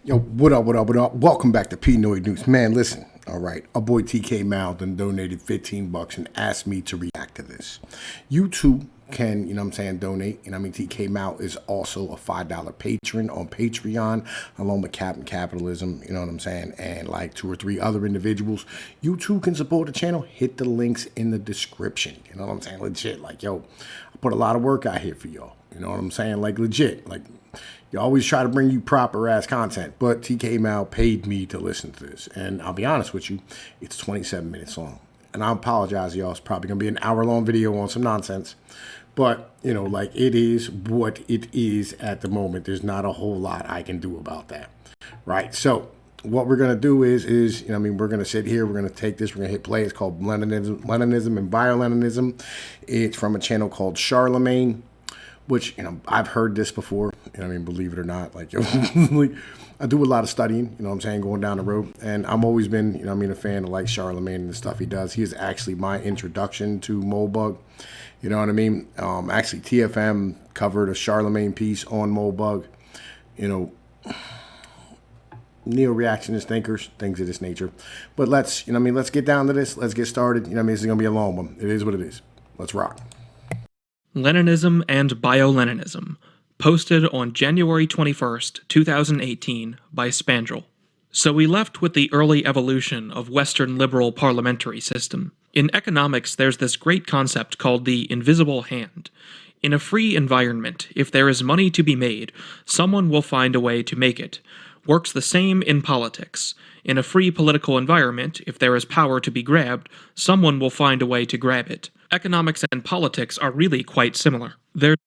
Yo, what up, what up, what up? Welcome back to Pnoid News. Man, listen, all right, our boy Tkmao then donated $15 and asked me to react to this. You too can, donate. Tkmao is also a $5 patron on Patreon, along with Captain Capitalism, and like 2 or 3 other individuals. You too can support the channel. Hit the links in the description. Legit, like, yo, I put a lot of work out here for y'all. Like, legit, like, you always try to bring you proper ass content, but Tkmao paid me to listen to this. And I'll be honest with you, it's 27 minutes long. And I apologize, y'all. It's probably going to be an hour-long video on some nonsense. But, it is what it is at the moment. There's not a whole lot I can do about that. Right? So, what we're going to do is we're going to sit here. We're going to take this. We're going to hit play. It's called Lenninism and Biolenninism. It's from a channel called Charlemagne, which, I've heard this before, believe it or not, like, I do a lot of studying, going down the road, and I've always been, a fan of, like, Charlemagne and the stuff he does. He is actually my introduction to Moldbug, actually, TFM covered a Charlemagne piece on Moldbug, neo-reactionist thinkers, things of this nature, but let's get down to this, let's get started, this is going to be a long one, it is what it is, let's rock. Lenninism and Biolenninism, posted on January 21st, 2018 by Spandrel. So we left with the early evolution of Western liberal parliamentary system. In economics, there's this great concept called the invisible hand. In a free environment, if there is money to be made, someone will find a way to make it. Works the same in politics. In a free political environment, if there is power to be grabbed, someone will find a way to grab it. Economics and politics are really quite similar. There's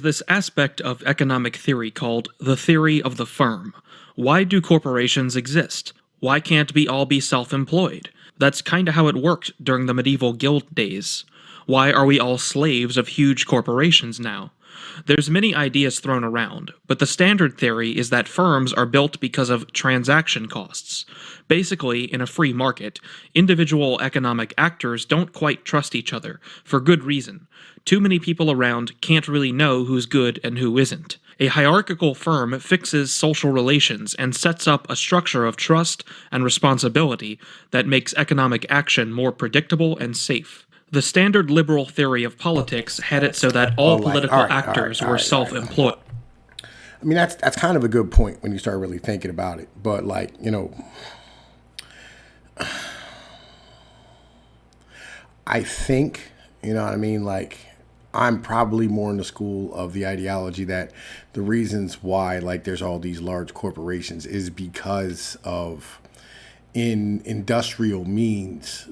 this aspect of economic theory called the theory of the firm. Why do corporations exist? Why can't we all be self-employed? That's kinda how it worked during the medieval guild days. Why are we all slaves of huge corporations now? There's many ideas thrown around, but the standard theory is that firms are built because of transaction costs. Basically, in a free market, individual economic actors don't quite trust each other, for good reason. Too many people around can't really know who's good and who isn't. A hierarchical firm fixes social relations and sets up a structure of trust and responsibility that makes economic action more predictable and safe. The standard liberal theory of politics had it so that all political actors were self-employed. I mean, that's kind of a good point when you start really thinking about it. But, like, I think, like, I'm probably more in the school of the ideology that the reasons why, like, there's all these large corporations is because of, in industrial means,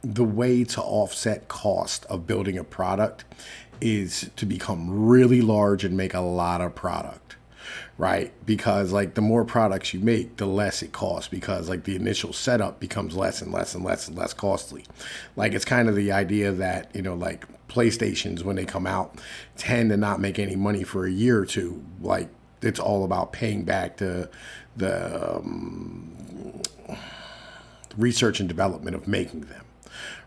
the way to offset cost of building a product is to become really large and make a lot of product, right? Because, like, the more products you make, the less it costs, because, like, the initial setup becomes less and less and less and less costly. Like, it's kind of the idea that, like, PlayStations, when they come out, tend to not make any money for a year or two. Like, it's all about paying back the research and development of making them.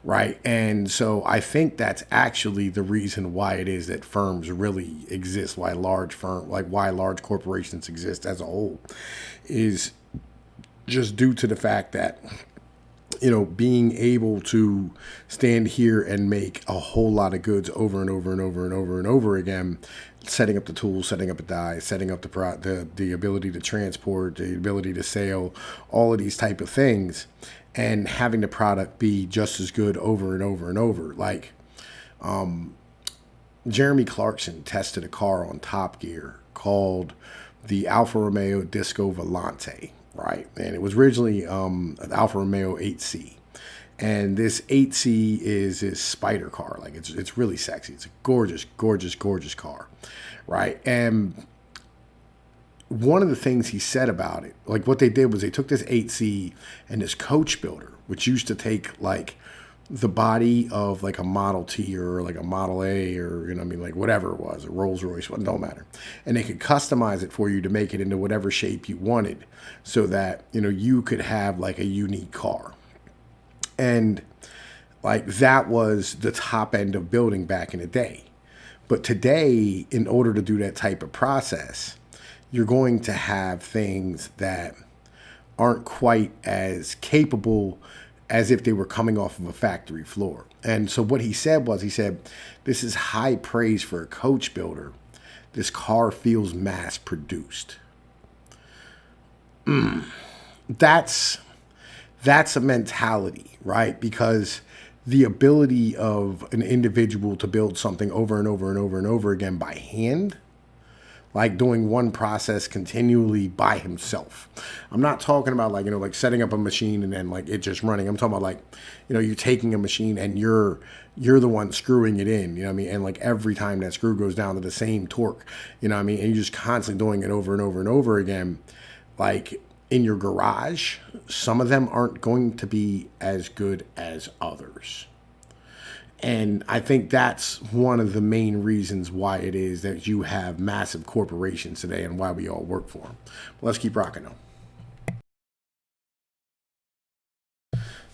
Right. And so I think that's actually the reason why it is that firms really exist, why large corporations exist as a whole, is just due to the fact that, being able to stand here and make a whole lot of goods over and over and over and over and over again, setting up the tools, setting up the dies, setting up the ability to transport, the ability to sell, all of these type of things, and having the product be just as good over and over and over. Like, Jeremy Clarkson tested a car on Top Gear called the Alfa Romeo Disco Volante, right? And it was originally an Alfa Romeo 8C. And this 8C is his spider car. Like, it's really sexy. It's a gorgeous, gorgeous, gorgeous car, right? And one of the things he said about it, like, what they did was they took this 8C and this coach builder, which used to take, like, the body of, like, a Model T or, like, a Model A or, like, whatever it was, a Rolls Royce, it don't matter. And they could customize it for you to make it into whatever shape you wanted so that, you could have, like, a unique car. And, like, that was the top end of building back in the day. But today, in order to do that type of process, you're going to have things that aren't quite as capable as if they were coming off of a factory floor. And so what he said was, this is high praise for a coach builder. This car feels mass produced. That's a mentality, right? Because the ability of an individual to build something over and over and over and over again by hand, like doing one process continually by himself. I'm not talking about like setting up a machine and then like it just running. I'm talking about like, you're taking a machine and you're the one screwing it in, you know what I mean? And like every time that screw goes down to the same torque, you know what I mean? And you're just constantly doing it over and over and over again. Like in your garage, some of them aren't going to be as good as others. And I think that's one of the main reasons why it is that you have massive corporations today and why we all work for them. But let's keep rocking though.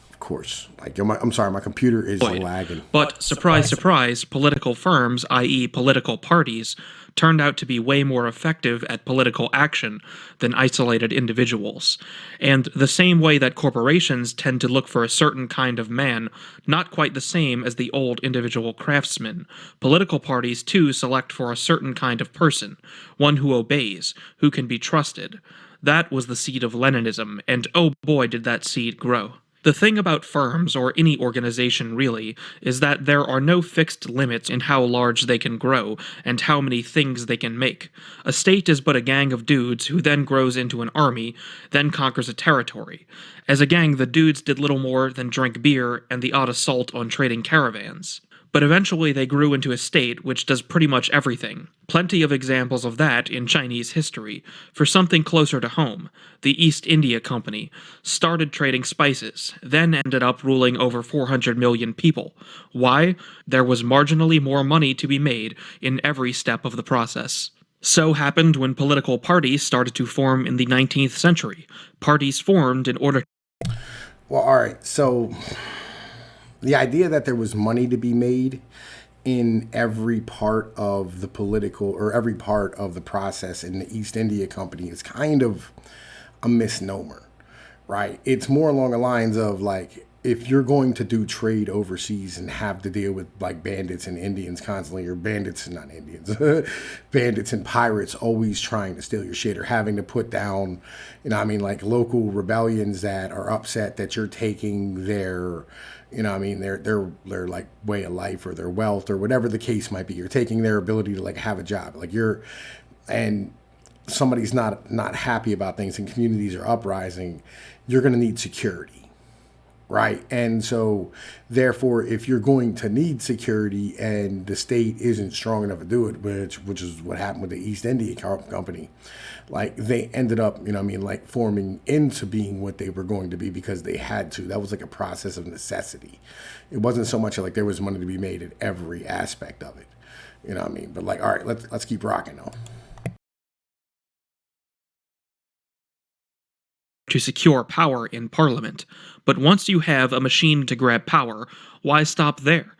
Of course, like I'm sorry, my computer is lagging. But surprise, surprise, political firms, i.e. political parties, turned out to be way more effective at political action than isolated individuals. And the same way that corporations tend to look for a certain kind of man, not quite the same as the old individual craftsman, political parties too select for a certain kind of person, one who obeys, who can be trusted. That was the seed of Leninism, and oh boy did that seed grow. The thing about firms, or any organization really, is that there are no fixed limits in how large they can grow, and how many things they can make. A state is but a gang of dudes who then grows into an army, then conquers a territory. As a gang, the dudes did little more than drink beer and the odd assault on trading caravans. But eventually they grew into a state which does pretty much everything. Plenty of examples of that in Chinese history. For something closer to home, the East India Company started trading spices, then ended up ruling over 400 million people. Why? There was marginally more money to be made in every step of the process. So happened when political parties started to form in the 19th century. Parties formed in order. Well, all right, so the idea that there was money to be made in every part of the political or every part of the process in the East India Company is kind of a misnomer, right? It's more along the lines of like, if you're going to do trade overseas and have to deal with like bandits and Indians constantly, or bandits and not Indians, bandits and pirates always trying to steal your shit, or having to put down, like local rebellions that are upset that you're taking their, their like way of life or their wealth or whatever the case might be. You're taking their ability to like have a job, and somebody's not happy about things and communities are uprising. You're going to need security. Right. And so therefore, if you're going to need security and the state isn't strong enough to do it, which is what happened with the East India Company, like they ended up, like forming into being what they were going to be because they had to. That was like a process of necessity. It wasn't so much like there was money to be made in every aspect of it. But like, all right, let's keep rocking though. To secure power in Parliament. But once you have a machine to grab power, why stop there?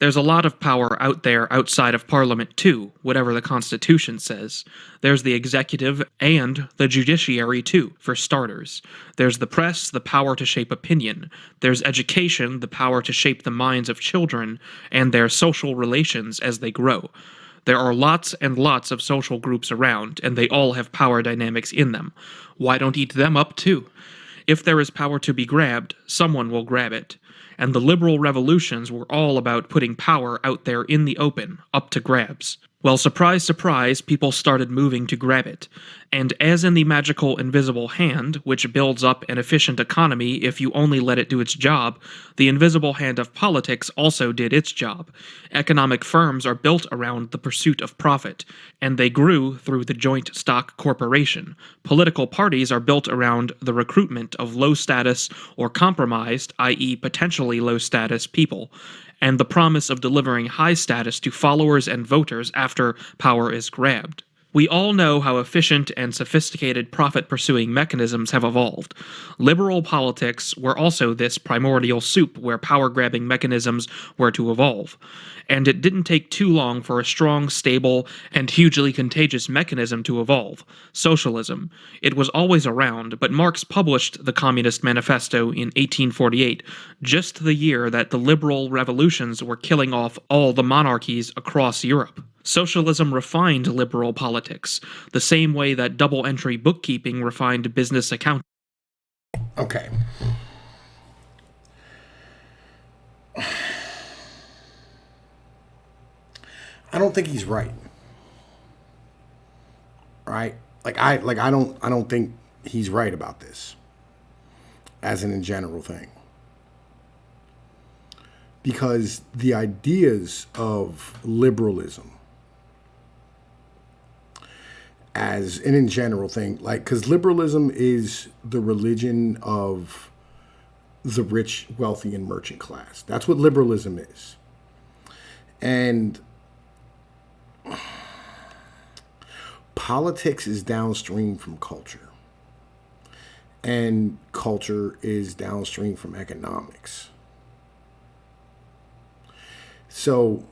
There's a lot of power out there outside of Parliament too, whatever the Constitution says. There's the executive and the judiciary too, for starters. There's the press, the power to shape opinion. There's education, the power to shape the minds of children, and their social relations as they grow. There are lots and lots of social groups around, and they all have power dynamics in them. Why don't eat them up too? If there is power to be grabbed, someone will grab it. And the liberal revolutions were all about putting power out there in the open, up to grabs. Well, surprise, surprise, people started moving to grab it. And as in the magical invisible hand, which builds up an efficient economy if you only let it do its job, the invisible hand of politics also did its job. Economic firms are built around the pursuit of profit, and they grew through the joint stock corporation. Political parties are built around the recruitment of low-status or compromised, i.e. potentially low-status people, and the promise of delivering high status to followers and voters after power is grabbed. We all know how efficient and sophisticated profit-pursuing mechanisms have evolved. Liberal politics were also this primordial soup where power-grabbing mechanisms were to evolve. And it didn't take too long for a strong, stable, and hugely contagious mechanism to evolve: socialism. It was always around, but Marx published the Communist Manifesto in 1848, just the year that the liberal revolutions were killing off all the monarchies across Europe. Socialism refined liberal politics, the same way that double-entry bookkeeping refined business accounting. Okay. I don't think he's right. Right? I don't think he's right about this as an in general thing. Because the ideas of liberalism as an in general thing, because liberalism is the religion of the rich, wealthy, and merchant class. That's what liberalism is. And politics is downstream from culture. And culture is downstream from economics. So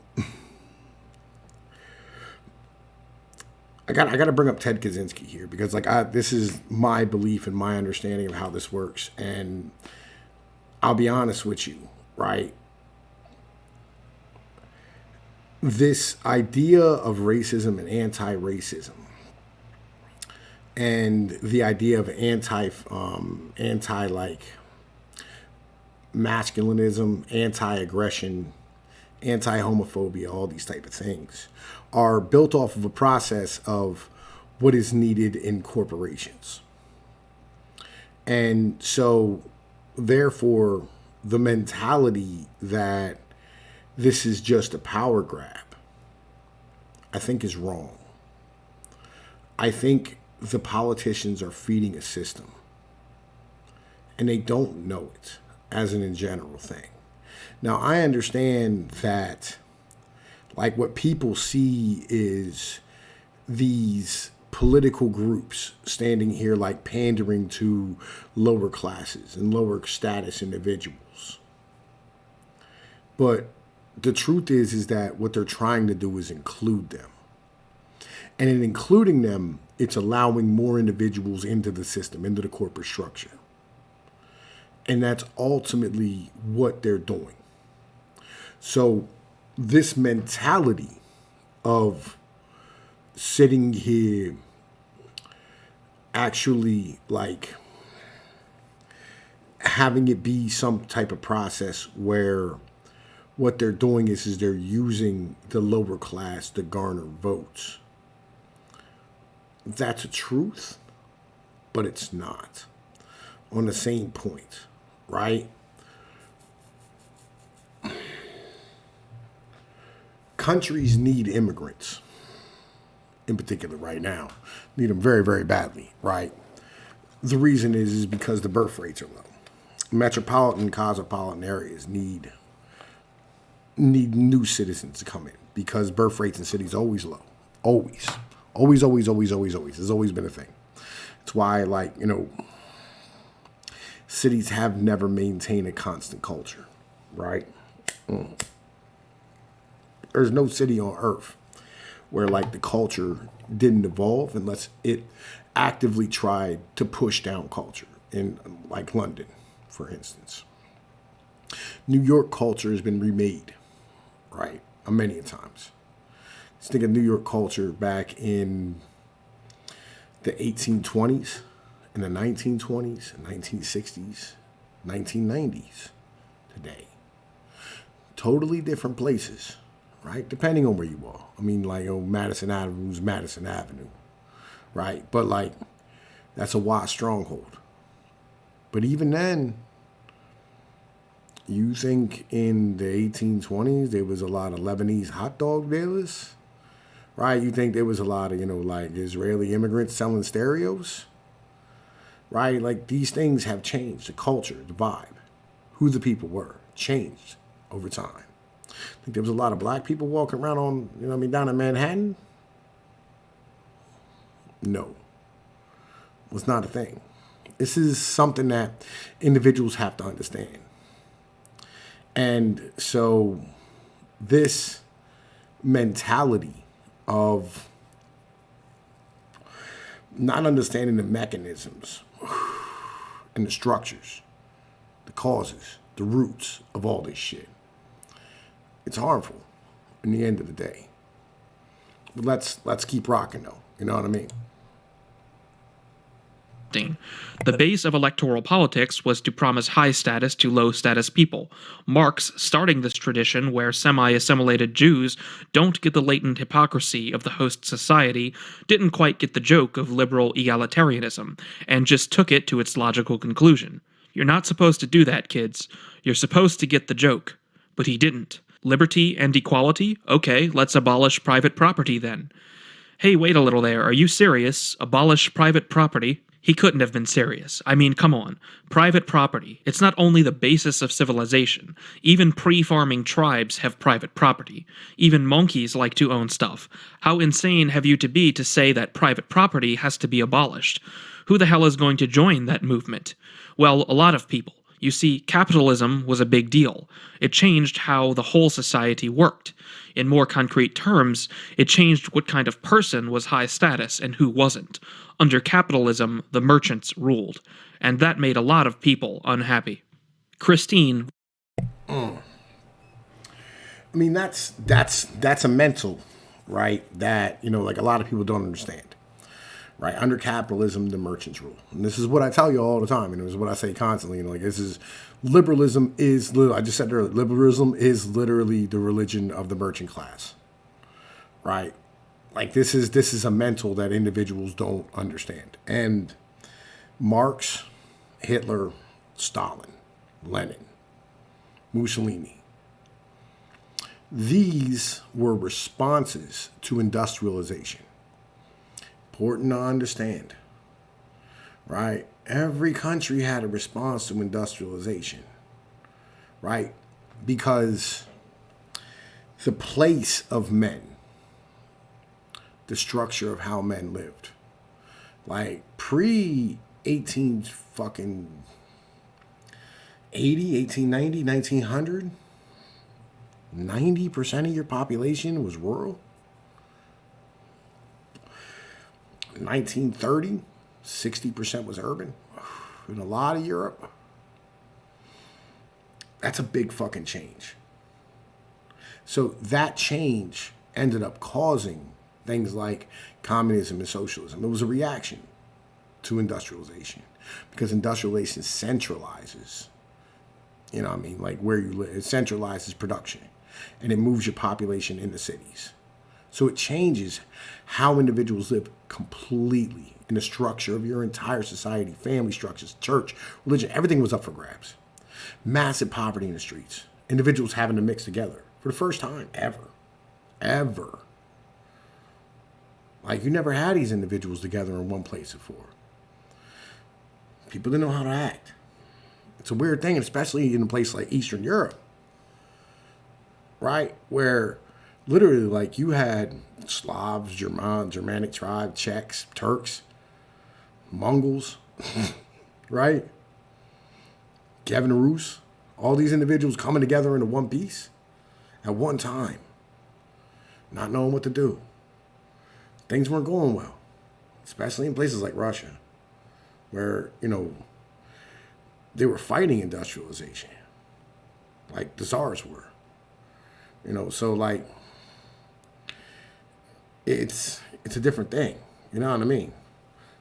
I got to bring up Ted Kaczynski here because this is my belief and my understanding of how this works. And I'll be honest with you, right? This idea of racism and anti-racism and the idea of anti masculinism, anti-aggression, anti-homophobia, all these type of things are built off of a process of what is needed in corporations. And so, therefore, the mentality that this is just a power grab, I think is wrong. I think the politicians are feeding a system, and they don't know it as an in general thing. Now, I understand that, what people see is these political groups standing here, pandering to lower classes and lower status individuals. But the truth is that what they're trying to do is include them. And in including them, it's allowing more individuals into the system, into the corporate structure. And that's ultimately what they're doing. So this mentality of sitting here actually having it be some type of process where what they're doing is they're using the lower class to garner votes. That's a truth, but it's not. On the same point, right? Countries need immigrants, in particular right now. Need them very, very badly, right? The reason is because the birth rates are low. Metropolitan, cosmopolitan areas need new citizens to come in because birth rates in cities are always low. Always. Always, always, always, always, always. There's always been a thing. It's why, cities have never maintained a constant culture, right? There's no city on earth where the culture didn't evolve unless it actively tried to push down culture in London, for instance. New York culture has been remade, right? Many times. Just think of New York culture back in the 1820s, in the 1920s, 1960s, 1990s, today. Totally different places. Right? Depending on where you are. Madison Avenue's Madison Avenue. Right? But that's a wide stronghold. But even then, you think in the 1820s there was a lot of Lebanese hot dog dealers? Right? You think there was a lot of, Israeli immigrants selling stereos? Right? These things have changed. The culture, the vibe, who the people were, changed over time. I think there was a lot of black people walking around down in Manhattan. No. Was not a thing. This is something that individuals have to understand. And so this mentality of not understanding the mechanisms and the structures, the causes, the roots of all this shit, it's harmful in the end of the day. But let's keep rocking though. You know what I mean? The base of electoral politics was to promise high status to low status people. Marx, starting this tradition where semi-assimilated Jews don't get the latent hypocrisy of the host society, didn't quite get the joke of liberal egalitarianism, and just took it to its logical conclusion. You're not supposed to do that, kids. You're supposed to get the joke. But he didn't. Liberty and equality? Okay, let's abolish private property then. Hey, wait a little there. Are you serious? Abolish private property? He couldn't have been serious. I mean, come on. Private property. It's not only the basis of civilization. Even pre-farming tribes have private property. Even monkeys like to own stuff. How insane have you to be to say that private property has to be abolished? Who the hell is going to join that movement? Well, a lot of people. You see, capitalism was a big deal. It changed how the whole society worked. In more concrete terms, it changed what kind of person was high status and who wasn't. Under capitalism, the merchants ruled, and that made a lot of people unhappy. Christine. I mean, that's a mental, right? That, like a lot of people don't understand. Right, under capitalism, the merchants rule, and this is what I tell you all the time, and this is what I say constantly. This is liberalism is. I just said earlier, liberalism is literally the religion of the merchant class. Right, this is a mental that individuals don't understand. And Marx, Hitler, Stalin, Lenin, Mussolini. These were responses to industrialization. Important to understand, right? Every country had a response to industrialization, right? Because the place of men, the structure of how men lived, pre-18 fucking 80, 1890, 1900, 90% of your population was rural. 1930, 60% was urban. In a lot of Europe, that's a big fucking change. So that change ended up causing things like communism and socialism. It was a reaction to industrialization because industrialization centralizes, where you live. It centralizes production and it moves your population into cities. So it changes how individuals live completely in the structure of your entire society, family structures, church, religion, everything was up for grabs. Massive poverty in the streets. Individuals having to mix together for the first time ever. Ever. You never had these individuals together in one place before. People didn't know how to act. It's a weird thing, especially in a place like Eastern Europe. Right? Where literally, you had Slavs, Germanic tribes, Czechs, Turks, Mongols, right? Kevin Roos, all these individuals coming together into one piece at one time, not knowing what to do. Things weren't going well, especially in places like Russia, where, they were fighting industrialization, like the Tsars were. So it's a different thing. You know what I mean?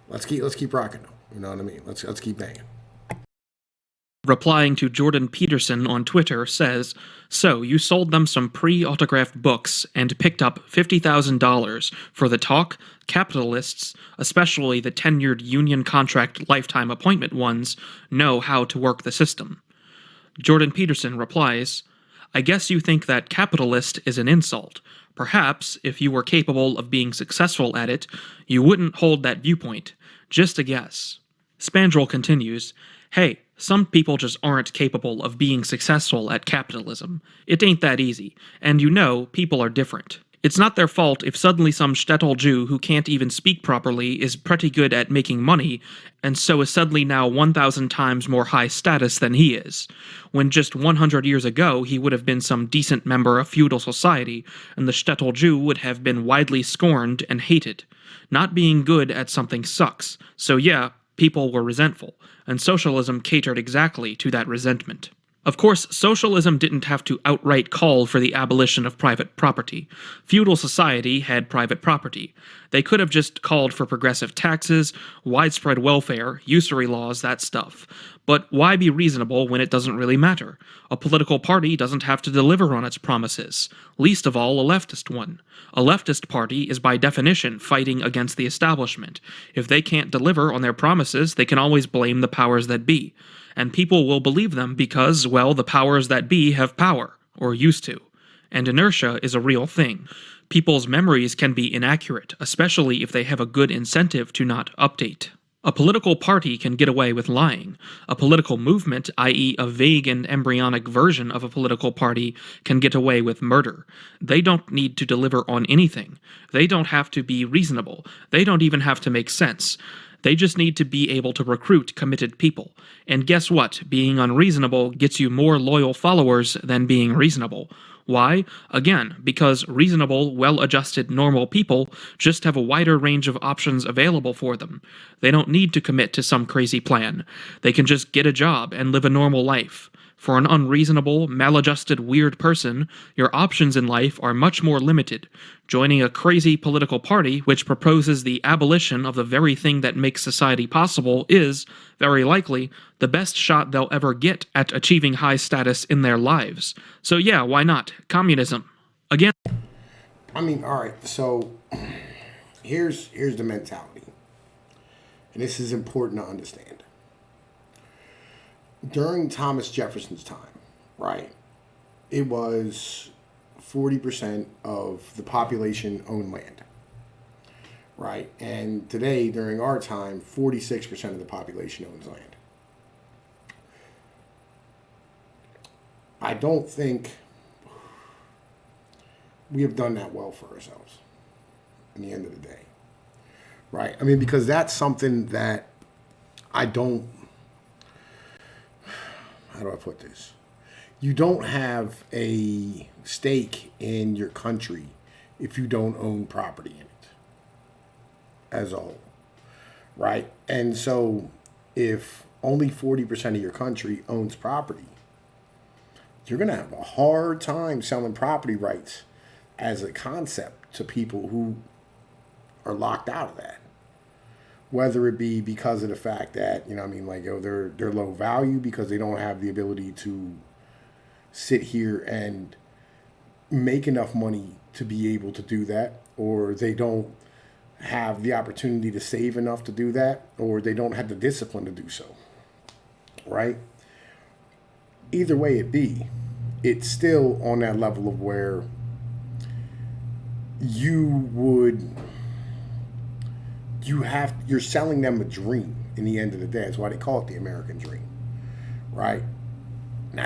Let's keep rocking though. You know what I mean? Let's keep banging. Replying to Jordan Peterson on Twitter says, "So you sold them some pre-autographed books and picked up $50,000 for the talk? Capitalists, especially the tenured union contract lifetime appointment ones, know how to work the system." Jordan Peterson replies, "I guess you think that capitalist is an insult. Perhaps, if you were capable of being successful at it, you wouldn't hold that viewpoint. Just a guess." Spandrel continues, "Hey, some people just aren't capable of being successful at capitalism. It ain't that easy, and people are different. It's not their fault if suddenly some shtetl Jew who can't even speak properly is pretty good at making money, and so is suddenly now 1,000 times more high status than he is, when just 100 years ago he would have been some decent member of feudal society, and the shtetl Jew would have been widely scorned and hated. Not being good at something sucks, so yeah, people were resentful, and socialism catered exactly to that resentment. Of course, socialism didn't have to outright call for the abolition of private property. Feudal society had private property. They could have just called for progressive taxes, widespread welfare, usury laws, that stuff. But why be reasonable when it doesn't really matter? A political party doesn't have to deliver on its promises, least of all a leftist one. A leftist party is by definition fighting against the establishment. If they can't deliver on their promises, they can always blame the powers that be. And people will believe them because, well, the powers that be have power, or used to. And inertia is a real thing. People's memories can be inaccurate, especially if they have a good incentive to not update. A political party can get away with lying. A political movement, i.e. a vague and embryonic version of a political party, can get away with murder. They don't need to deliver on anything. They don't have to be reasonable. They don't even have to make sense. They just need to be able to recruit committed people. And guess what? Being unreasonable gets you more loyal followers than being reasonable. Why? Again, because reasonable, well-adjusted, normal people just have a wider range of options available for them. They don't need to commit to some crazy plan. They can just get a job and live a normal life. For an unreasonable, maladjusted, weird person, your options in life are much more limited. Joining a crazy political party which proposes the abolition of the very thing that makes society possible is, very likely, the best shot they'll ever get at achieving high status in their lives. So yeah, why not? Communism. Again. Alright, so here's the mentality. And this is important to understand. During Thomas Jefferson's time, right, it was 40% of the population owned land, right? And today, during our time, 46% of the population owns land. I don't think we have done that well for ourselves in the end of the day, right? Because that's something that I don't, how do I put this? You don't have a stake in your country if you don't own property in it as a whole, right? And so if only 40% of your country owns property, you're going to have a hard time selling property rights as a concept to people who are locked out of that. Whether it be because of the fact that, they're low value because they don't have the ability to sit here and make enough money to be able to do that, or they don't have the opportunity to save enough to do that, or they don't have the discipline to do so, right? Either way it be, it's still on that level of where you're selling them a dream in the end of the day. That's why they call it the American dream, right? And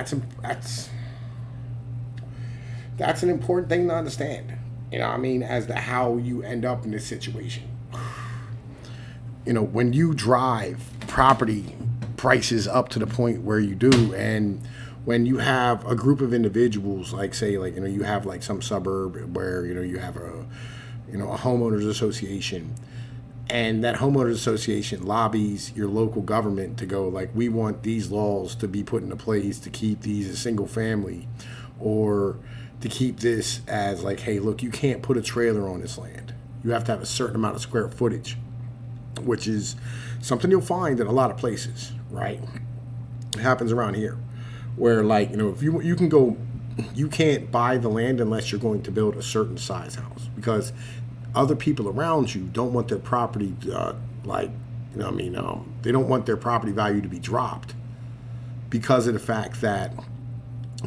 that's an important thing to understand, as to how you end up in this situation. When you drive property prices up to the point where you do, and when you have a group of individuals, you have some suburb where, you have a homeowners association, and that homeowners association lobbies your local government to go we want these laws to be put into place to keep these a single family, or to keep this as hey, look, you can't put a trailer on this land. You have to have a certain amount of square footage, which is something you'll find in a lot of places, right? It happens around here where if you can go, you can't buy the land unless you're going to build a certain size house, because other people around you don't want their property, they don't want their property value to be dropped because of the fact that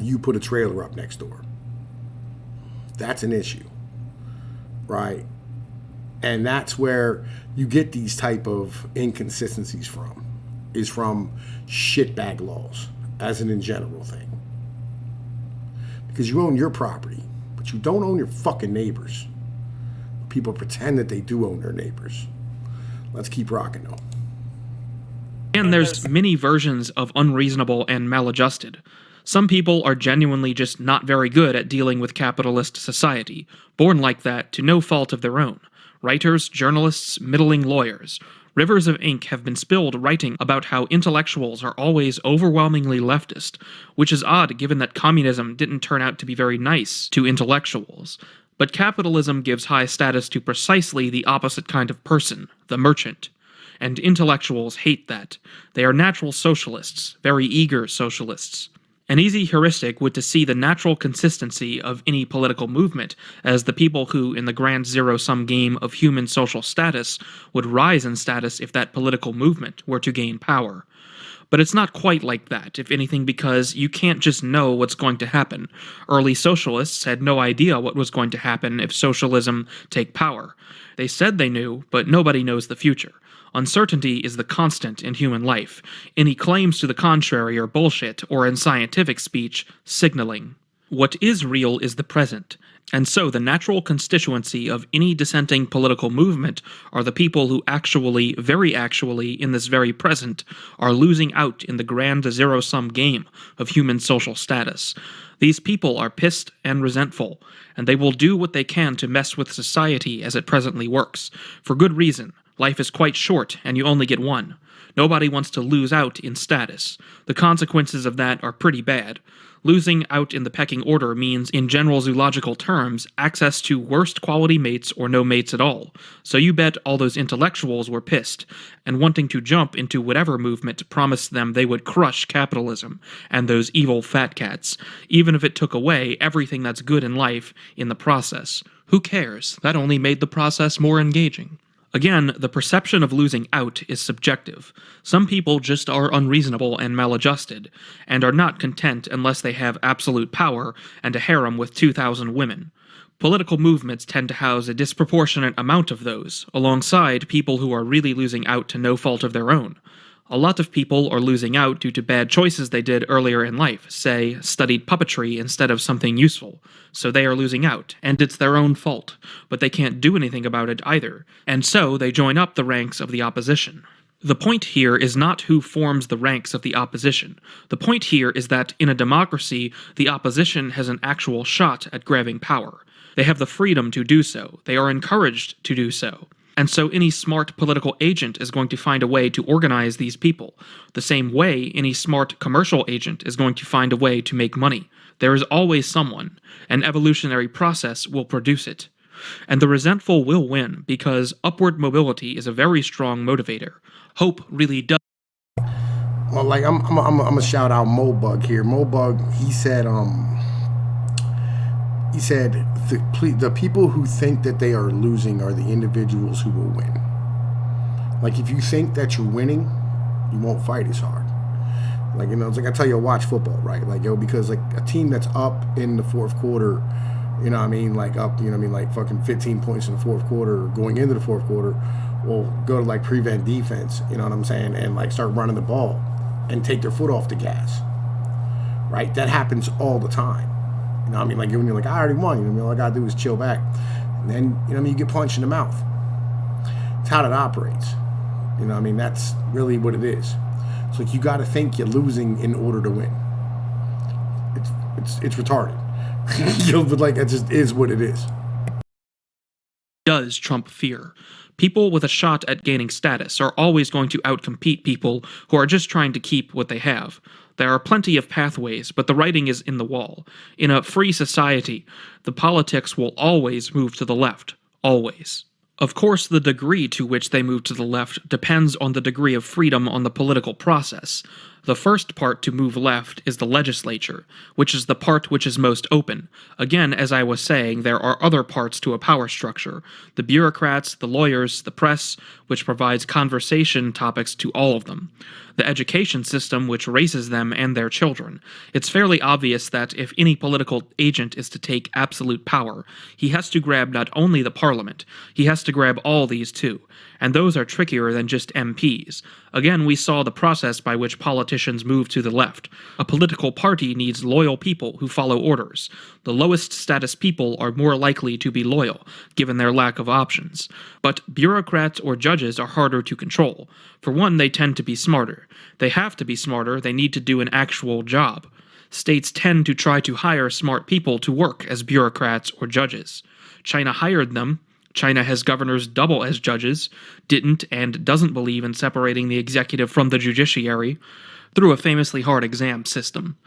you put a trailer up next door. That's an issue, right? And that's where you get these type of inconsistencies from shitbag laws as an in general thing. Because you own your property, But you don't own your fucking neighbors. People pretend that they do own their neighbors. Let's keep rocking, though. And there's many versions of unreasonable and maladjusted. Some people are genuinely just not very good at dealing with capitalist society, born like that to no fault of their own. Writers, journalists, middling lawyers. Rivers of ink have been spilled writing about how intellectuals are always overwhelmingly leftist, which is odd given that communism didn't turn out to be very nice to intellectuals. But capitalism gives high status to precisely the opposite kind of person, the merchant. And intellectuals hate that. They are natural socialists, very eager socialists. An easy heuristic would to see the natural consistency of any political movement as the people who, in the grand zero-sum game of human social status, would rise in status if that political movement were to gain power. But it's not quite like that, if anything, because you can't just know what's going to happen. Early socialists had no idea what was going to happen if socialism take power. They said they knew, but nobody knows the future. Uncertainty is the constant in human life. Any claims to the contrary are bullshit, or in scientific speech, signaling. What is real is the present, and so the natural constituency of any dissenting political movement are the people who actually, very actually, in this very present, are losing out in the grand zero-sum game of human social status. These people are pissed and resentful, and they will do what they can to mess with society as it presently works, for good reason. Life is quite short, and you only get one. Nobody wants to lose out in status. The consequences of that are pretty bad. Losing out in the pecking order means, in general zoological terms, access to worst quality mates or no mates at all. So you bet all those intellectuals were pissed, and wanting to jump into whatever movement promised them they would crush capitalism and those evil fat cats, even if it took away everything that's good in life in the process. Who cares? That only made the process more engaging. Again, the perception of losing out is subjective. Some people just are unreasonable and maladjusted, and are not content unless they have absolute power and a harem with 2,000 women. Political movements tend to house a disproportionate amount of those, alongside people who are really losing out to no fault of their own. A lot of people are losing out due to bad choices they did earlier in life, say, studied puppetry instead of something useful. So they are losing out, and it's their own fault, but they can't do anything about it either, and so they join up the ranks of the opposition. The point here is not who forms the ranks of the opposition. The point here is that, in a democracy, the opposition has an actual shot at grabbing power. They have the freedom to do so. They are encouraged to do so. And so any smart political agent is going to find a way to organize these people, the same way any smart commercial agent is going to find a way to make money. There is always someone. An evolutionary process will produce it. And the resentful will win, because upward mobility is a very strong motivator. Hope really does. Well, like, I'm gonna shout out Mobug here. Mobug, he said the people who think that they are losing are the individuals who will win. Like, if you think that you're winning, you won't fight as hard. Like, you know, it's like I tell you, watch football, right? Like, yo, because like a team that's up in the fourth quarter, you know what I mean, like up, you know what I mean, like fucking 15 points in the fourth quarter, or going into the fourth quarter, will go to like prevent defense, you know what I'm saying, and like start running the ball and take their foot off the gas, right? That happens all the time. You know what I mean? Like, when you're like, I already won, you know what I mean? All I gotta do is chill back. And then, you know what I mean, you get punched in the mouth. It's how it operates. You know what I mean? That's really what it is. It's like, you gotta think you're losing in order to win. It's retarded. You know, but like, it just is what it is. Does trump fear. People with a shot at gaining status are always going to outcompete people who are just trying to keep what they have. There are plenty of pathways, but the writing is in the wall. In a free society, the politics will always move to the left. Always. Of course, the degree to which they move to the left depends on the degree of freedom on the political process. The first part to move left is the legislature, which is the part which is most open. Again, as I was saying, there are other parts to a power structure. The bureaucrats, the lawyers, the press, which provides conversation topics to all of them. The education system, which raises them and their children. It's fairly obvious that if any political agent is to take absolute power, he has to grab not only the parliament, he has has to grab all these too, and those are trickier than just MPs. Again, we saw the process by which politicians move to the left. A political party needs loyal people who follow orders. The lowest status people are more likely to be loyal, given their lack of options. But bureaucrats or judges are harder to control. For one, they tend to be smarter. They have to be smarter, they need to do an actual job. States tend to try to hire smart people to work as bureaucrats or judges. China hired them. China has governors double as judges, didn't and doesn't believe in separating the executive from the judiciary, through a famously hard exam system.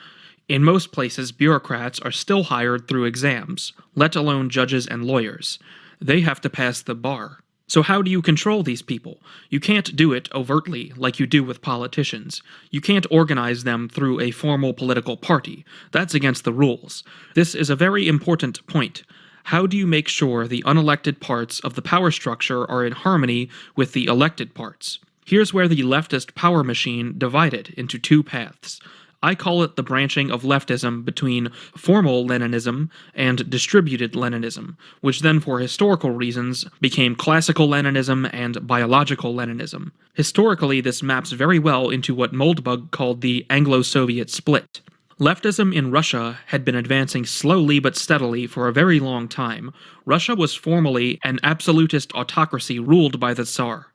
In most places, bureaucrats are still hired through exams, let alone judges and lawyers. They have to pass the bar. So how do you control these people? You can't do it overtly, like you do with politicians. You can't organize them through a formal political party. That's against the rules. This is a very important point. How do you make sure the unelected parts of the power structure are in harmony with the elected parts? Here's where the leftist power machine divided into two paths. I call it the branching of leftism between formal Leninism and distributed Leninism, which then for historical reasons became classical Leninism and biological Leninism. Historically, this maps very well into what Moldbug called the Anglo-Soviet split. Leftism in Russia had been advancing slowly but steadily for a very long time. Russia was formally an absolutist autocracy ruled by the Tsar.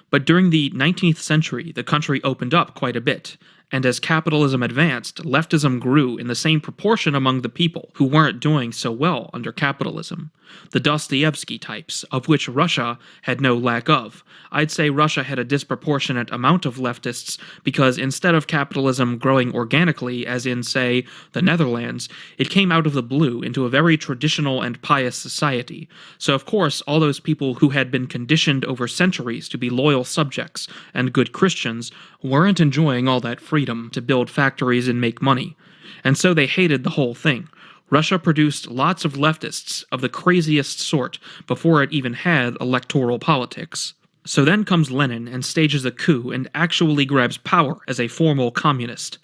But during the 19th century, the country opened up quite a bit, and as capitalism advanced, leftism grew in the same proportion among the people who weren't doing so well under capitalism. The Dostoevsky types, of which Russia had no lack of. I'd say Russia had a disproportionate amount of leftists because instead of capitalism growing organically, as in, say, the Netherlands, it came out of the blue into a very traditional and pious society. So of course, all those people who had been conditioned over centuries to be loyal subjects and good Christians weren't enjoying all that freedom to build factories and make money. And so they hated the whole thing. Russia produced lots of leftists of the craziest sort before it even had electoral politics. So then comes Lenin and stages a coup and actually grabs power as a formal communist.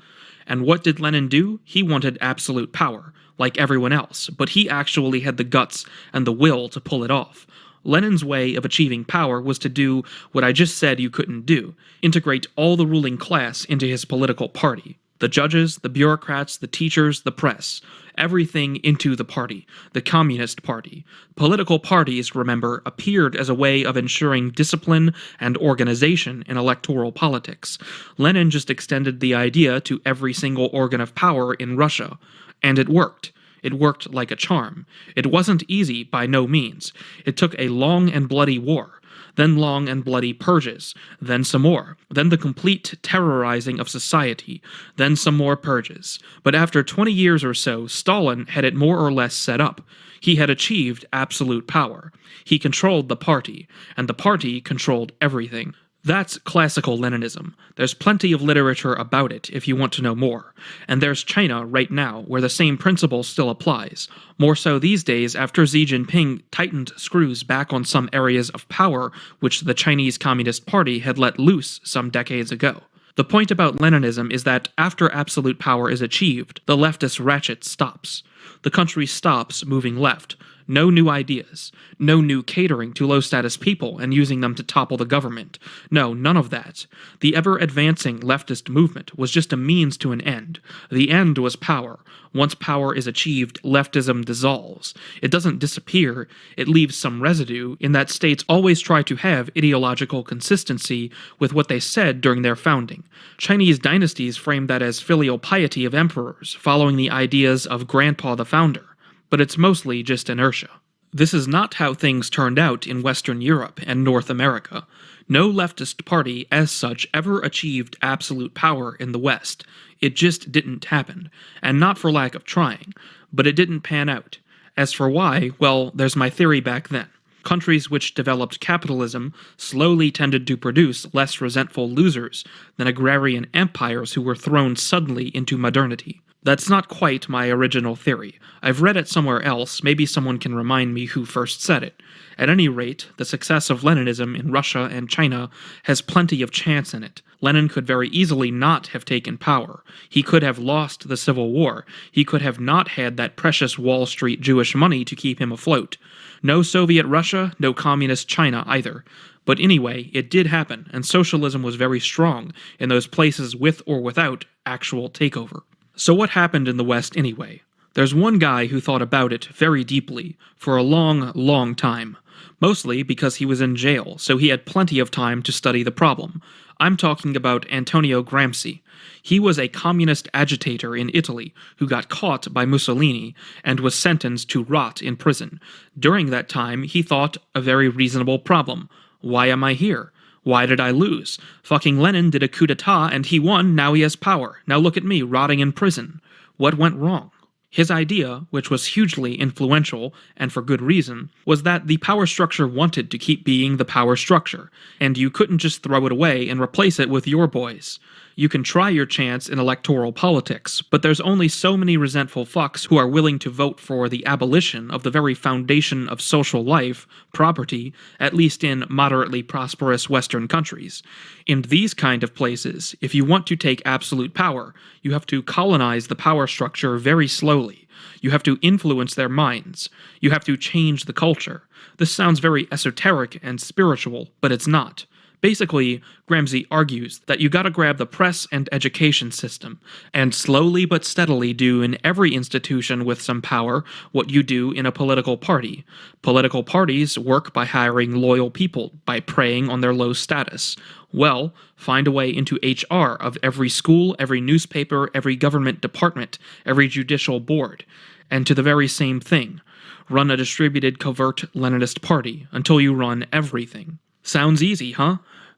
And what did Lenin do? He wanted absolute power, like everyone else, but he actually had the guts and the will to pull it off. Lenin's way of achieving power was to do what I just said you couldn't do, integrate all the ruling class into his political party. The judges, the bureaucrats, the teachers, the press, everything into the party, the Communist Party. Political parties, remember, appeared as a way of ensuring discipline and organization in electoral politics. Lenin just extended the idea to every single organ of power in Russia, and it worked. It worked like a charm. It wasn't easy by no means. It took a long and bloody war, then long and bloody purges, then some more, then the complete terrorizing of society, then some more purges. But after 20 years or so, Stalin had it more or less set up. He had achieved absolute power. He controlled the party, and the party controlled everything. That's classical Leninism. There's plenty of literature about it if you want to know more. And there's China right now, where the same principle still applies. More so these days after Xi Jinping tightened screws back on some areas of power which the Chinese Communist Party had let loose some decades ago. The point about Leninism is that after absolute power is achieved, the leftist ratchet stops. The country stops moving left. No new ideas. No new catering to low-status people and using them to topple the government. No, none of that. The ever-advancing leftist movement was just a means to an end. The end was power. Once power is achieved, leftism dissolves. It doesn't disappear. It leaves some residue in that states always try to have ideological consistency with what they said during their founding. Chinese dynasties frame that as filial piety of emperors, following the ideas of Grandpa the Founder. But it's mostly just inertia. This is not how things turned out in Western Europe and North America. No leftist party, as such, ever achieved absolute power in the West. It just didn't happen. And not for lack of trying. But it didn't pan out. As for why, well, there's my theory back then. Countries which developed capitalism slowly tended to produce less resentful losers than agrarian empires who were thrown suddenly into modernity. That's not quite my original theory. I've read it somewhere else, maybe someone can remind me who first said it. At any rate, the success of Leninism in Russia and China has plenty of chance in it. Lenin could very easily not have taken power. He could have lost the Civil War. He could have not had that precious Wall Street Jewish money to keep him afloat. No Soviet Russia, no Communist China either. But anyway, it did happen, and socialism was very strong in those places with or without actual takeover. So what happened in the West anyway? There's one guy who thought about it very deeply, for a long, long time. Mostly because he was in jail, so he had plenty of time to study the problem. I'm talking about Antonio Gramsci. He was a communist agitator in Italy who got caught by Mussolini and was sentenced to rot in prison. During that time, he thought a very reasonable problem. Why am I here? Why did I lose? Fucking Lenin did a coup d'etat and he won, now he has power. Now look at me, rotting in prison. What went wrong? His idea, which was hugely influential, and for good reason, was that the power structure wanted to keep being the power structure, and you couldn't just throw it away and replace it with your boys. You can try your chance in electoral politics, but there's only so many resentful fucks who are willing to vote for the abolition of the very foundation of social life, property, at least in moderately prosperous Western countries. In these kind of places, if you want to take absolute power, you have to colonize the power structure very slowly. You have to influence their minds. You have to change the culture. This sounds very esoteric and spiritual, but it's not. Basically, Gramsci argues that you gotta grab the press and education system, and slowly but steadily do in every institution with some power what you do in a political party. Political parties work by hiring loyal people, by preying on their low status. Well, find a way into HR of every school, every newspaper, every government department, every judicial board. And to the very same thing. Run a distributed covert Leninist party until you run everything. Sounds easy, huh?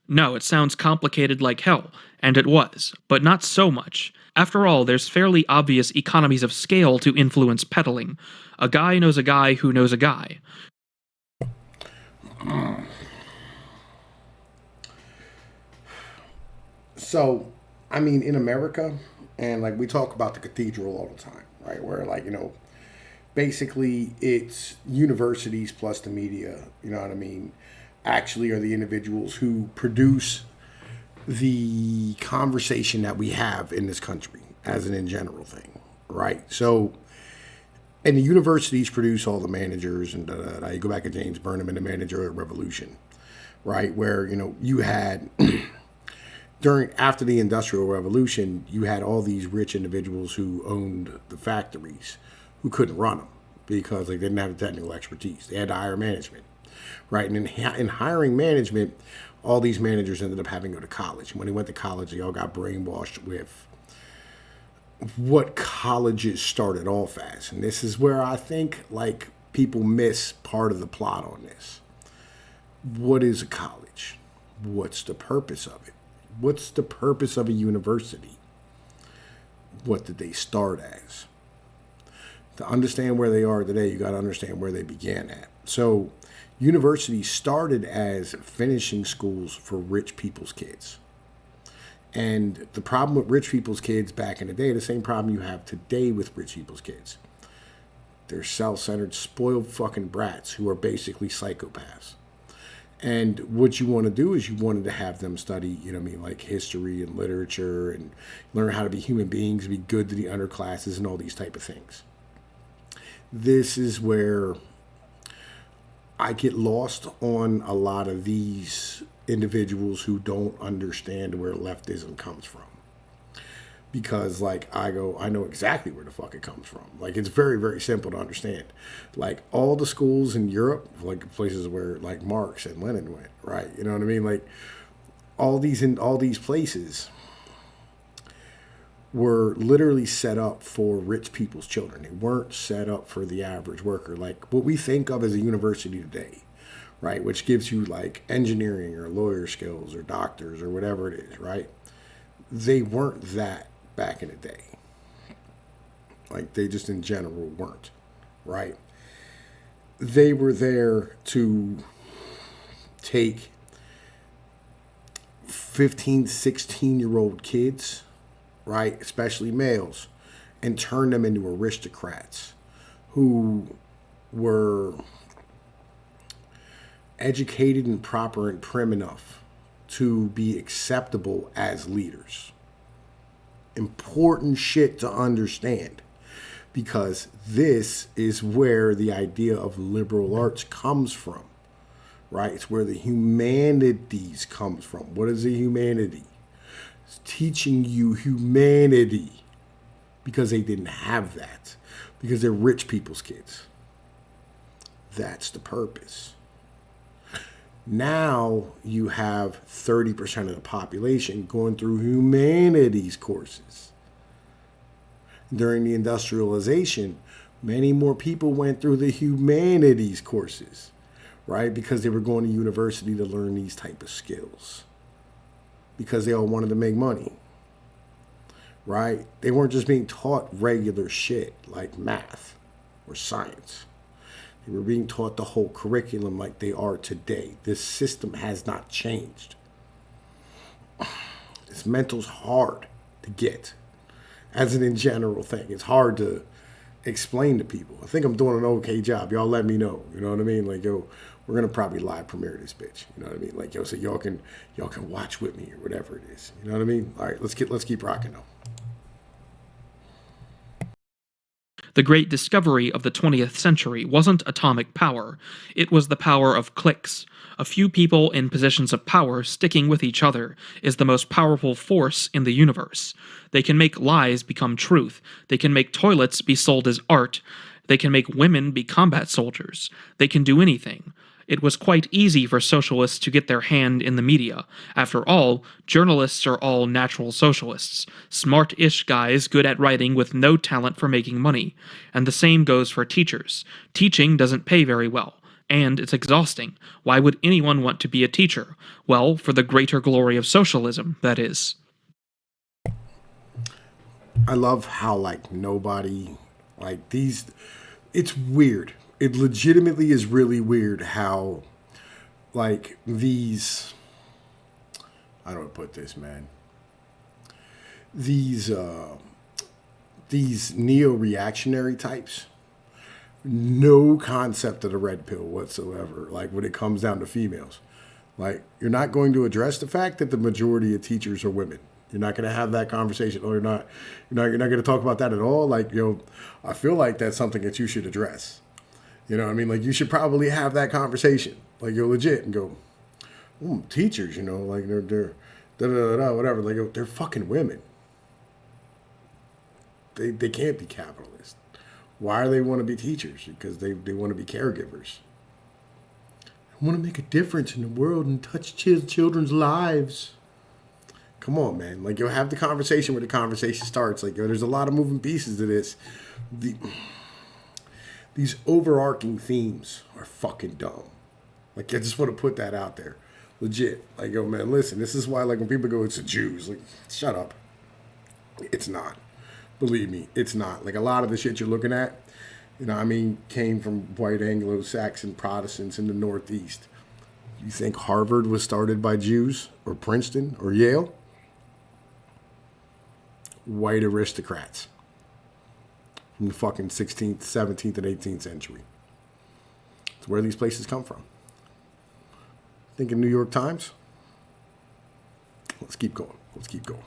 No, it sounds complicated like hell, and it was, but not so much. After all, there's fairly obvious economies of scale to influence peddling. A guy knows a guy who knows a guy. So, I mean, in America, and like we talk about the cathedral all the time, right? Where, like, basically it's universities plus the media, you know what I mean? Actually are the individuals who produce the conversation that we have in this country as an in general thing, right? So, and the universities produce all the managers and you go back to James Burnham and the managerial revolution, right? Where, you had after the Industrial Revolution, you had all these rich individuals who owned the factories who couldn't run them because they didn't have the technical expertise. They had to hire management. Right, and in hiring management, all these managers ended up having to go to college. When they went to college, they all got brainwashed with what colleges started off as. And this is where I think, like, people miss part of the plot on this. What is a college? What's the purpose of it? What's the purpose of a university? What did they start as? To understand where they are today, you got to understand where they began at. So, universities started as finishing schools for rich people's kids. And the problem with rich people's kids back in the day, the same problem you have today with rich people's kids. They're self-centered, spoiled fucking brats who are basically psychopaths. And what you want to do is you wanted to have them study, like history and literature and learn how to be human beings, be good to the underclasses and all these type of things. This is where I get lost on a lot of these individuals who don't understand where leftism comes from. Because, like, I know exactly where the fuck it comes from. Like, it's very, very simple to understand. Like, all the schools in Europe, like places where, like, Marx and Lenin went, right? You know what I mean? Like, all these places were literally set up for rich people's children. They weren't set up for the average worker. Like what we think of as a university today, right? Which gives you like engineering or lawyer skills or doctors or whatever it is, right? They weren't that back in the day. Like they just in general weren't, right? They were there to take 15, 16-year-old kids, right, especially males, and turn them into aristocrats who were educated and proper and prim enough to be acceptable as leaders. Important shit to understand, because this is where the idea of liberal arts comes from, right? It's where the humanities comes from. What is a humanity? It's teaching you humanity because they didn't have that, because they're rich people's kids. That's the purpose. Now you have 30% of the population going through humanities courses. During the industrialization, many more people went through the humanities courses, right? Because they were going to university to learn these type of skills. Because they all wanted to make money, right? They weren't just being taught regular shit like math or science. They were being taught the whole curriculum like they are today. This system has not changed. This mental's hard to get. As an in general thing, it's hard to explain to people. I think I'm doing an okay job. Y'all let me know. You know what I mean? Like, yo, we're gonna probably live premiere this bitch. You know what I mean? Like, yo, so y'all can watch with me or whatever it is. You know what I mean? All right, let's keep rocking though. The great discovery of the 20th century wasn't atomic power, it was the power of cliques. A few people in positions of power sticking with each other is the most powerful force in the universe. They can make lies become truth. They can make toilets be sold as art. They can make women be combat soldiers. They can do anything. It was quite easy for socialists to get their hand in the media. After all, journalists are all natural socialists, smart-ish guys good at writing with no talent for making money. And the same goes for teachers. Teaching doesn't pay very well, and it's exhausting. Why would anyone want to be a teacher? Well, for the greater glory of socialism, that is. I love how, like, nobody, like, these, it's weird. It legitimately is really weird how, like, these, how do I put this, man? These neo-reactionary types, no concept of the red pill whatsoever, like, when it comes down to females. Like, you're not going to address the fact that the majority of teachers are women. You're not going to have that conversation, or you're not going to talk about that at all. Like, yo, I feel like that's something that you should address. You know what I mean? Like, you should probably have that conversation. Like, you're legit and go, teachers, you know, like, they're da-da-da-da, whatever. Like, they're fucking women. They can't be capitalists. Why do they want to be teachers? Because they want to be caregivers. I want to make a difference in the world and touch children's lives. Come on, man. Like, you'll have the conversation where the conversation starts. Like, yo, there's a lot of moving pieces to this. These overarching themes are fucking dumb. Like, I just want to put that out there. Legit. Like, yo, man, listen, this is why, like, when people go, it's the Jews, like, shut up. It's not. Believe me, it's not. Like, a lot of the shit you're looking at, you know what I mean, came from white Anglo-Saxon Protestants in the Northeast. You think Harvard was started by Jews, or Princeton, or Yale? White aristocrats from the fucking 16th, 17th, and 18th century. It's where these places come from. Think of New York Times? Let's keep going. Let's keep going.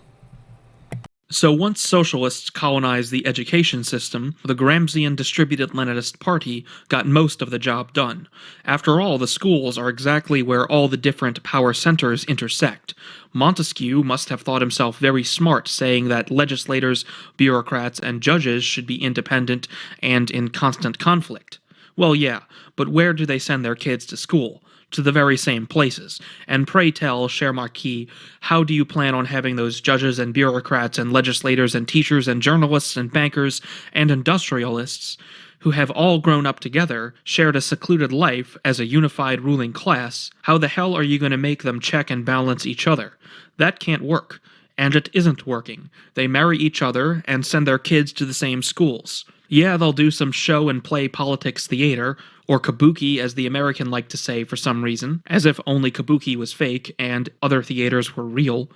So once socialists colonized the education system, the Gramscian distributed Leninist party got most of the job done. After all, the schools are exactly where all the different power centers intersect. Montesquieu must have thought himself very smart saying that legislators, bureaucrats, and judges should be independent and in constant conflict. Well, yeah, but where do they send their kids to school? To the very same places. And pray tell, cher Marquis, how do you plan on having those judges and bureaucrats and legislators and teachers and journalists and bankers and industrialists, who have all grown up together, shared a secluded life as a unified ruling class, how the hell are you going to make them check and balance each other? That can't work. And it isn't working. They marry each other and send their kids to the same schools. Yeah, they'll do some show and play politics theater, or kabuki as the American like to say for some reason, as if only kabuki was fake and other theaters were real,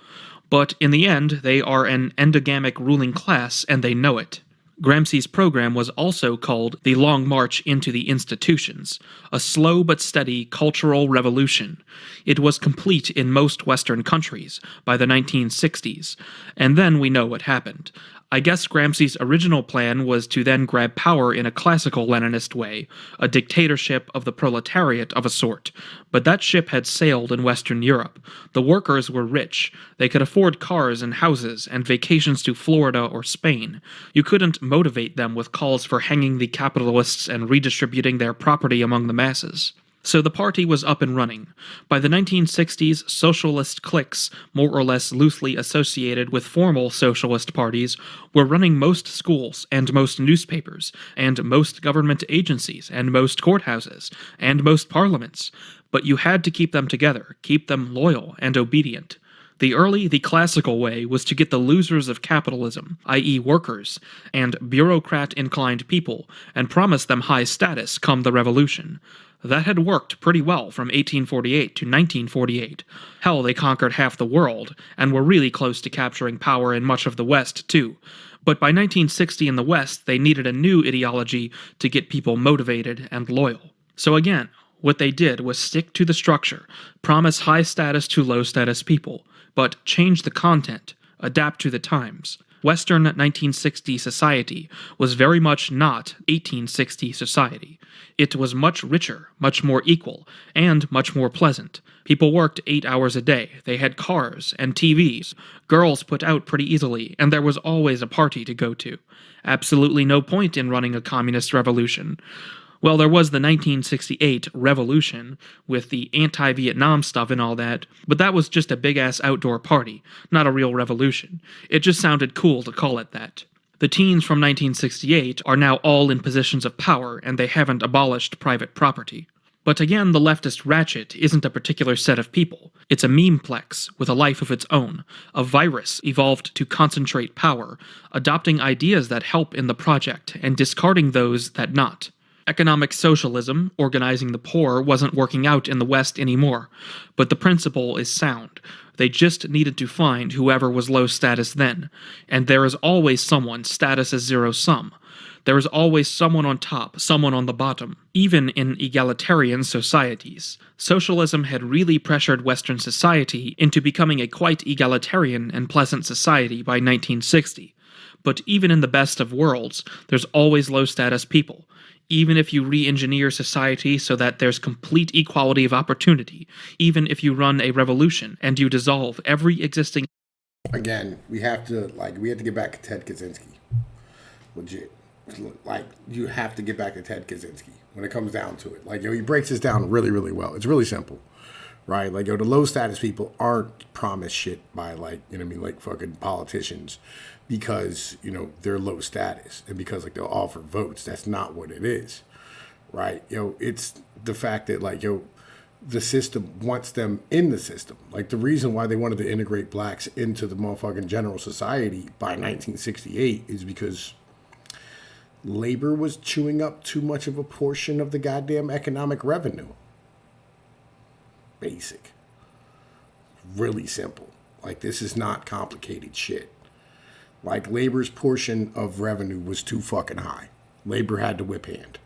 but in the end they are an endogamic ruling class and they know it. Gramsci's program was also called The Long March into the Institutions, a slow but steady cultural revolution. It was complete in most Western countries by the 1960s, and then we know what happened. I guess Gramsci's original plan was to then grab power in a classical Leninist way, a dictatorship of the proletariat of a sort. But that ship had sailed in Western Europe. The workers were rich. They could afford cars and houses and vacations to Florida or Spain. You couldn't motivate them with calls for hanging the capitalists and redistributing their property among the masses. So the party was up and running. By the 1960s, socialist cliques, more or less loosely associated with formal socialist parties, were running most schools and most newspapers, and most government agencies, and most courthouses, and most parliaments. But you had to keep them together, keep them loyal and obedient. The classical way was to get the losers of capitalism, i.e. workers, and bureaucrat-inclined people, and promise them high status come the revolution. That had worked pretty well from 1848 to 1948. Hell, they conquered half the world, and were really close to capturing power in much of the West, too. But by 1960 in the West, they needed a new ideology to get people motivated and loyal. So again, what they did was stick to the structure, promise high status to low status people, but change the content, adapt to the times. Western 1960 society was very much not 1860 society. It was much richer, much more equal, and much more pleasant. People worked 8 hours a day, they had cars and TVs, girls put out pretty easily, and there was always a party to go to. Absolutely no point in running a communist revolution. Well, there was the 1968 revolution, with the anti-Vietnam stuff and all that, but that was just a big-ass outdoor party, not a real revolution. It just sounded cool to call it that. The teens from 1968 are now all in positions of power, and they haven't abolished private property. But again, the leftist ratchet isn't a particular set of people. It's a memeplex with a life of its own, a virus evolved to concentrate power, adopting ideas that help in the project, and discarding those that not. Economic socialism, organizing the poor, wasn't working out in the West anymore, but the principle is sound. They just needed to find whoever was low status then, and there is always someone status is zero-sum. There is always someone on top, someone on the bottom, even in egalitarian societies. Socialism had really pressured Western society into becoming a quite egalitarian and pleasant society by 1960. But even in the best of worlds, there's always low-status people. Even if you re-engineer society so that there's complete equality of opportunity, even if you run a revolution and you dissolve every existing... Again, we have to get back to Ted Kaczynski. Legit. You have to get back to Ted Kaczynski when it comes down to it. He breaks this down really, really well. It's really simple, right? The low status people aren't promised shit by, fucking politicians because, they're low status and because, they'll offer votes. That's not what it is, right? It's the fact that, the system wants them in the system. The reason why they wanted to integrate blacks into the motherfucking general society by 1968 is because labor was chewing up too much of a portion of the goddamn economic revenue. Basic. Really simple. This is not complicated shit. Labor's portion of revenue was too fucking high. Labor had to whip hand.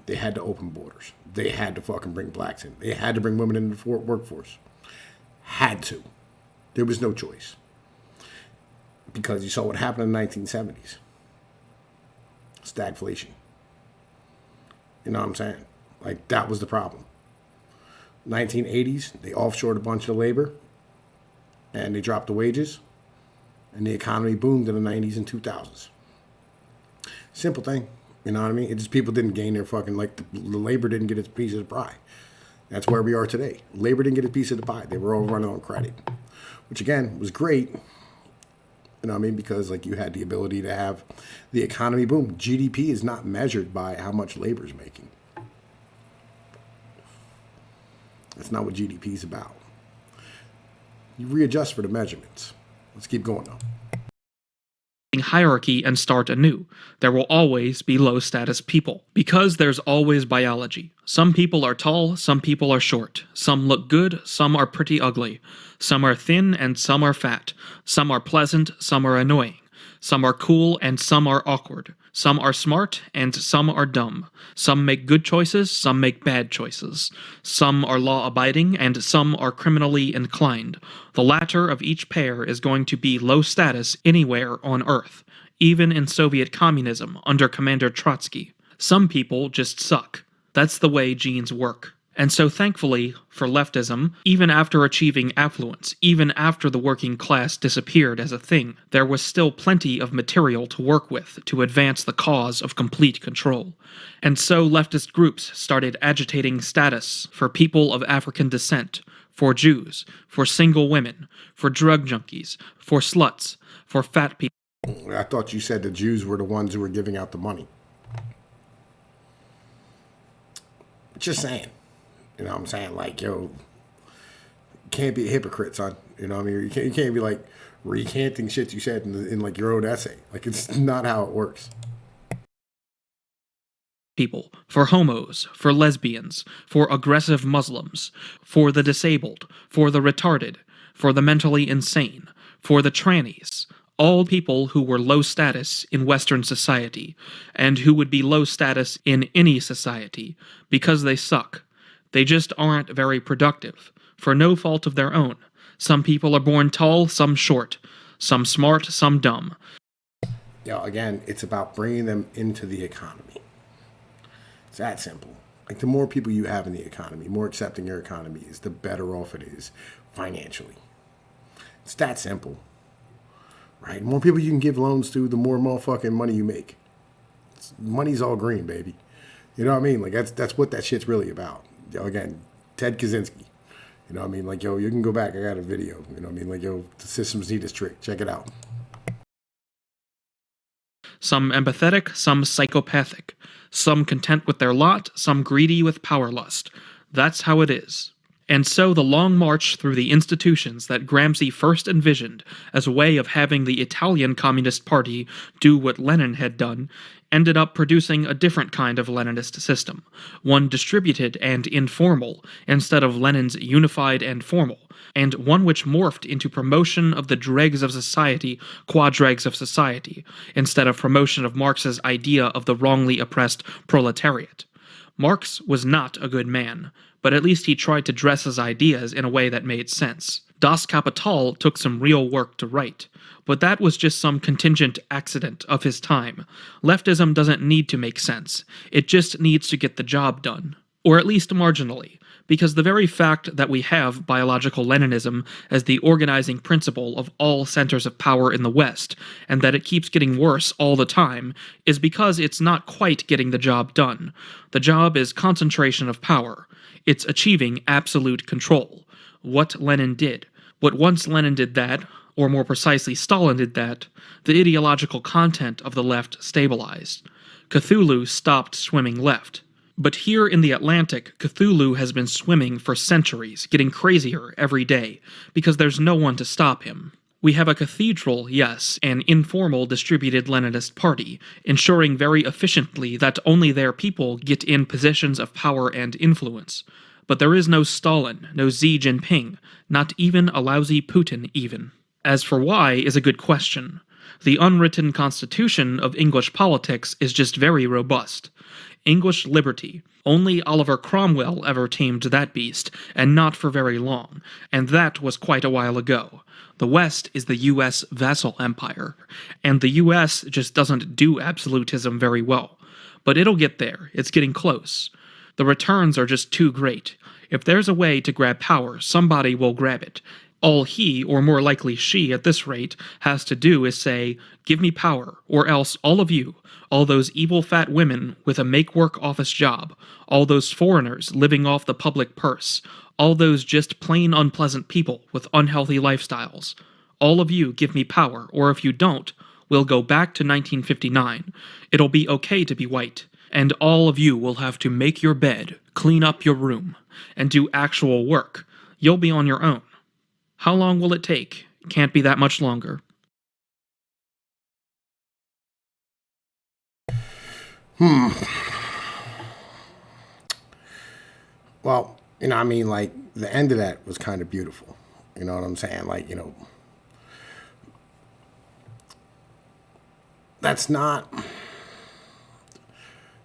They had to open borders. They had to fucking bring blacks in. They had to bring women into the workforce. Had to. There was no choice. Because you saw what happened in the 1970s. Stagflation. You know what I'm saying? That was the problem. 1980s, they offshored a bunch of labor. And they dropped the wages. And the economy boomed in the 90s and 2000s. Simple thing. You know what I mean? It just people didn't gain their fucking, the labor didn't get its piece of the pie. That's where we are today. Labor didn't get a piece of the pie. They were all running on credit. Which, again, was great. You know what I mean? Because, you had the ability to have the economy boom. GDP is not measured by how much labor is making. That's not what GDP is about. You readjust for the measurements. Let's keep going, though. Hierarchy and start anew. There will always be low-status people, because there's always biology. Some people are tall, some people are short. Some look good, some are pretty ugly. Some are thin and some are fat. Some are pleasant, some are annoying. Some are cool and some are awkward. Some are smart, and some are dumb. Some make good choices, some make bad choices. Some are law-abiding, and some are criminally inclined. The latter of each pair is going to be low status anywhere on Earth, even in Soviet communism under Commander Trotsky. Some people just suck. That's the way genes work. And so thankfully, for leftism, even after achieving affluence, even after the working class disappeared as a thing, there was still plenty of material to work with to advance the cause of complete control. And so leftist groups started agitating status for people of African descent, for Jews, for single women, for drug junkies, for sluts, for fat people. I thought you said the Jews were the ones who were giving out the money. Just saying. You know what I'm saying? Like, yo, can't be a hypocrite, son. You know what I mean? You can't be, like, recanting shit you said in like, your own essay. Like, it's not how it works. People, for homos, for lesbians, for aggressive Muslims, for the disabled, for the retarded, for the mentally insane, for the trannies, all people who were low status in Western society, and who would be low status in any society, because they suck. They just aren't very productive, for no fault of their own. Some people are born tall, some short. Some smart, some dumb. Again, it's about bringing them into the economy. It's that simple. Like, the more people you have in the economy, more accepting your economy is, the better off it is financially. It's that simple. Right? The more people you can give loans to, the more motherfucking money you make. Money's all green, baby. You know what I mean? Like, that's what that shit's really about. Again, Ted Kaczynski. You know what I mean? Like, yo, you can go back. I got a video. You know what I mean? Like, yo, the systems need this trick. Check it out. Some empathetic, some psychopathic. Some content with their lot, some greedy with power lust. That's how it is. And so the long march through the institutions that Gramsci first envisioned as a way of having the Italian Communist Party do what Lenin had done ended up producing a different kind of Leninist system, one distributed and informal instead of Lenin's unified and formal, and one which morphed into promotion of the dregs of society, quadregs of society, instead of promotion of Marx's idea of the wrongly oppressed proletariat. Marx was not a good man, but at least he tried to dress his ideas in a way that made sense. Das Kapital took some real work to write, but that was just some contingent accident of his time. Leftism doesn't need to make sense, it just needs to get the job done. Or at least marginally, because the very fact that we have biological Leninism as the organizing principle of all centers of power in the West, and that it keeps getting worse all the time, is because it's not quite getting the job done. The job is concentration of power. It's achieving absolute control. What Lenin did. But once Lenin did that, or more precisely Stalin did that, the ideological content of the left stabilized. Cthulhu stopped swimming left. But here in the Atlantic, Cthulhu has been swimming for centuries, getting crazier every day, because there's no one to stop him. We have a cathedral, yes, an informal distributed Leninist party, ensuring very efficiently that only their people get in positions of power and influence. But there is no Stalin, no Xi Jinping, not even a lousy Putin even. As for why is a good question. The unwritten constitution of English politics is just very robust. English liberty. Only Oliver Cromwell ever tamed that beast, and not for very long, and that was quite a while ago. The West is the U.S. vassal empire, and the U.S. just doesn't do absolutism very well. But it'll get there, it's getting close. The returns are just too great. If there's a way to grab power, somebody will grab it. All he, or more likely she at this rate, has to do is say, "Give me power, or else all of you, all those evil fat women with a make-work office job, all those foreigners living off the public purse, all those just plain unpleasant people with unhealthy lifestyles, all of you give me power, or if you don't, we'll go back to 1959. It'll be okay to be white, and all of you will have to make your bed, clean up your room, and do actual work. You'll be on your own. How long will it take? Can't be that much longer." Well, I mean, like, the end of that was kind of beautiful. You know what I'm saying? Like, that's not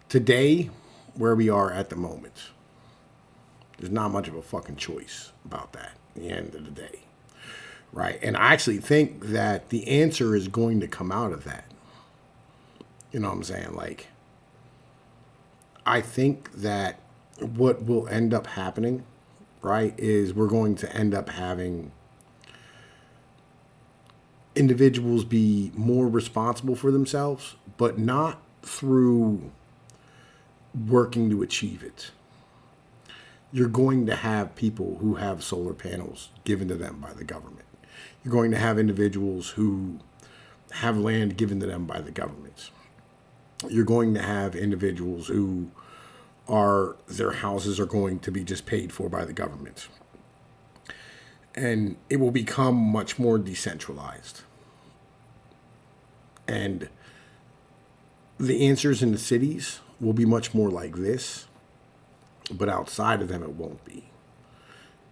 Today, where we are at the moment, there's not much of a fucking choice about that at the end of the day. Right? And I actually think that the answer is going to come out of that. You know what I'm saying? Like, I think that what will end up happening, right, is we're going to end up having individuals be more responsible for themselves, but not through working to achieve it. You're going to have people who have solar panels given to them by the government. You're going to have individuals who have land given to them by the government. You're going to have individuals who their houses are going to be just paid for by the government. And it will become much more decentralized. And the answers in the cities will be much more like this, but outside of them it won't be.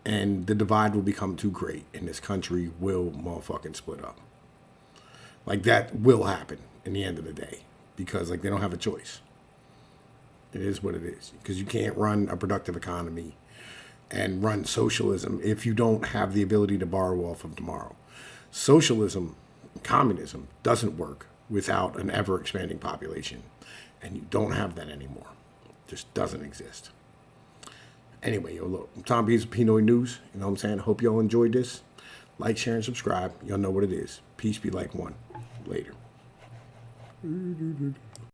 And the divide will become too great, and this country will motherfucking split up. Like, that will happen in the end of the day, because like they don't have a choice. It is what it is, because you can't run a productive economy and run socialism if you don't have the ability to borrow off of tomorrow. Socialism, communism doesn't work without an ever expanding population, and you don't have that anymore. It just doesn't exist. Anyway, yo, look, I'm Tom B's Pnoid News. You know what I'm saying? Hope y'all enjoyed this. Like, share, and subscribe. Y'all know what it is. Peace be like one. Later.